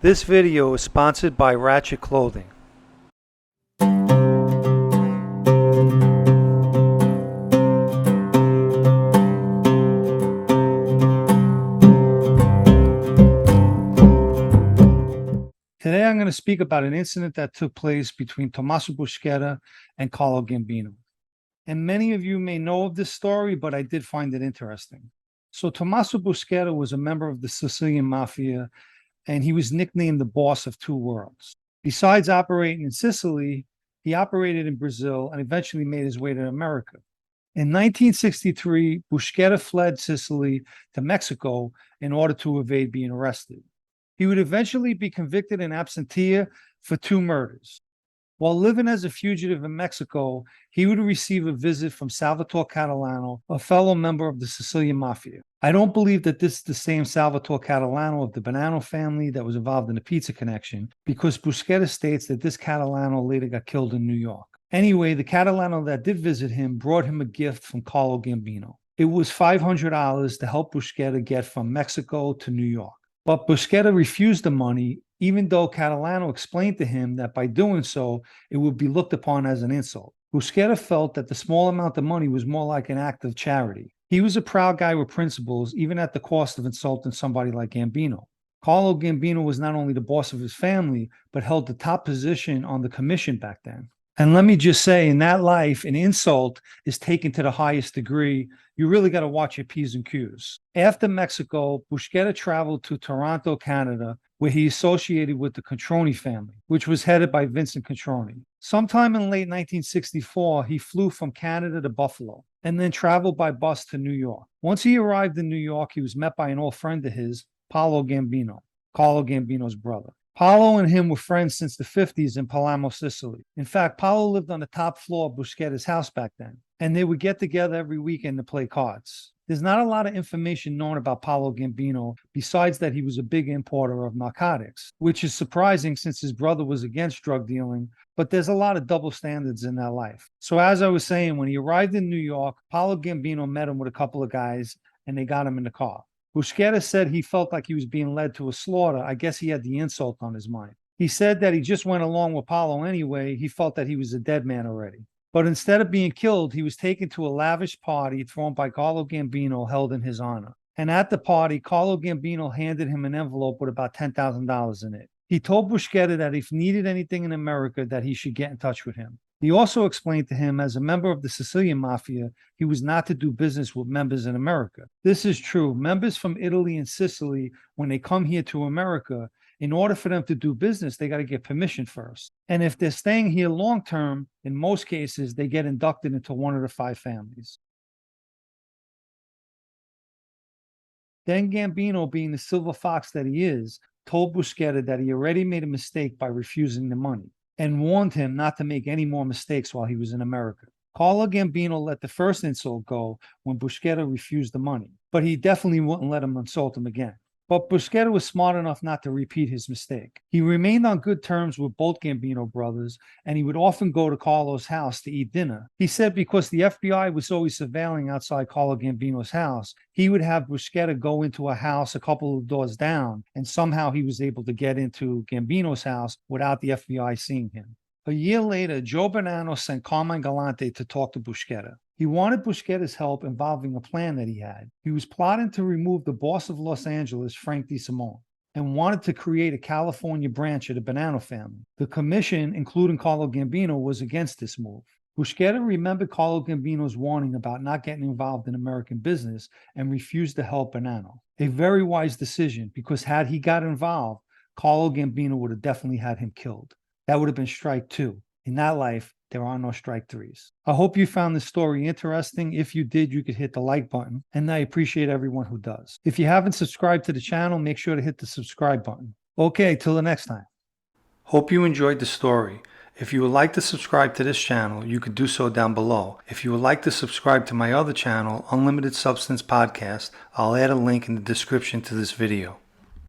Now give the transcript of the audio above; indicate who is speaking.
Speaker 1: This video is sponsored by Ratchet Clothing. Today I'm going to speak about an incident that took place between Tommaso Buscetta and Carlo Gambino. And many of you may know of this story, but I did find it interesting. So Tommaso Buscetta was a member of the Sicilian Mafia, and he was nicknamed the boss of two worlds. Besides operating in Sicily, he operated in Brazil and eventually made his way to America. In 1963, Buscetta fled Sicily to Mexico in order to evade being arrested. He would eventually be convicted in absentia for 2 murders. While living as a fugitive in Mexico, he would receive a visit from Salvatore Catalano, a fellow member of the Sicilian Mafia. I don't believe that this is the same Salvatore Catalano of the Bonanno family that was involved in the pizza connection, because Buscetta states that this Catalano later got killed in New York. Anyway, the Catalano that did visit him brought him a gift from Carlo Gambino. It was $500 to help Buscetta get from Mexico to New York. But Buscetta refused the money, even though Catalano explained to him that by doing so, it would be looked upon as an insult. Buscetta felt that the small amount of money was more like an act of charity. He was a proud guy with principles, even at the cost of insulting somebody like Gambino. Carlo Gambino was not only the boss of his family, but held the top position on the commission back then. And let me just say, in that life, an insult is taken to the highest degree. You really got to watch your P's and Q's. After Mexico, Buscetta traveled to Toronto, Canada, where he associated with the Controni family, which was headed by Vincent Controni. Sometime in late 1964, he flew from Canada to Buffalo and then traveled by bus to New York. Once he arrived in New York, he was met by an old friend of his, Carlo Gambino's brother. Paolo and him were friends since the 50s in Palermo, Sicily. In fact, Paolo lived on the top floor of Buscetta's house back then, and they would get together every weekend to play cards. There's not a lot of information known about Paolo Gambino, besides that he was a big importer of narcotics, which is surprising since his brother was against drug dealing, but there's a lot of double standards in that life. So as I was saying, when he arrived in New York, Paolo Gambino met him with a couple of guys, and they got him in the car. Buscetta said he felt like he was being led to a slaughter. I guess he had the insult on his mind. He said that he just went along with Paolo anyway. He felt that he was a dead man already. But instead of being killed, he was taken to a lavish party thrown by Carlo Gambino held in his honor. And at the party, Carlo Gambino handed him an envelope with about $10,000 in it. He told Buscetta that if he needed anything in America, that he should get in touch with him. He also explained to him, as a member of the Sicilian Mafia, he was not to do business with members in America. This is true. Members from Italy and Sicily, when they come here to America, in order for them to do business, they got to get permission first. And if they're staying here long term, in most cases, they get inducted into one of the 5 families. Then Gambino, being the silver fox that he is, told Buscetta that he already made a mistake by refusing the money, and warned him not to make any more mistakes while he was in America. Carlo Gambino let the first insult go when Buscetta refused the money, but he definitely wouldn't let him insult him again. But Buscetta was smart enough not to repeat his mistake. He remained on good terms with both Gambino brothers, and he would often go to Carlo's house to eat dinner. He said because the FBI was always surveilling outside Carlo Gambino's house, he would have Buscetta go into a house a couple of doors down, and somehow he was able to get into Gambino's house without the FBI seeing him. A year later, Joe Bonanno sent Carmine Galante to talk to Buscetta. He wanted Buscetta's help involving a plan that he had. He was plotting to remove the boss of Los Angeles, Frank DeSimone, and wanted to create a California branch of the Bonanno family. The commission, including Carlo Gambino, was against this move. Buscetta remembered Carlo Gambino's warning about not getting involved in American business and refused to help Bonanno. A very wise decision, because had he got involved, Carlo Gambino would have definitely had him killed. That would have been strike 2. In that life, there are no strike 3s. I hope you found this story interesting. If you did, you could hit the like button, and I appreciate everyone who does. If you haven't subscribed to the channel, make sure to hit the subscribe button. Okay, till the next time. Hope you enjoyed the story. If you would like to subscribe to this channel, you could do so down below. If you would like to subscribe to my other channel, Unlimited Substance Podcast, I'll add a link in the description to this video.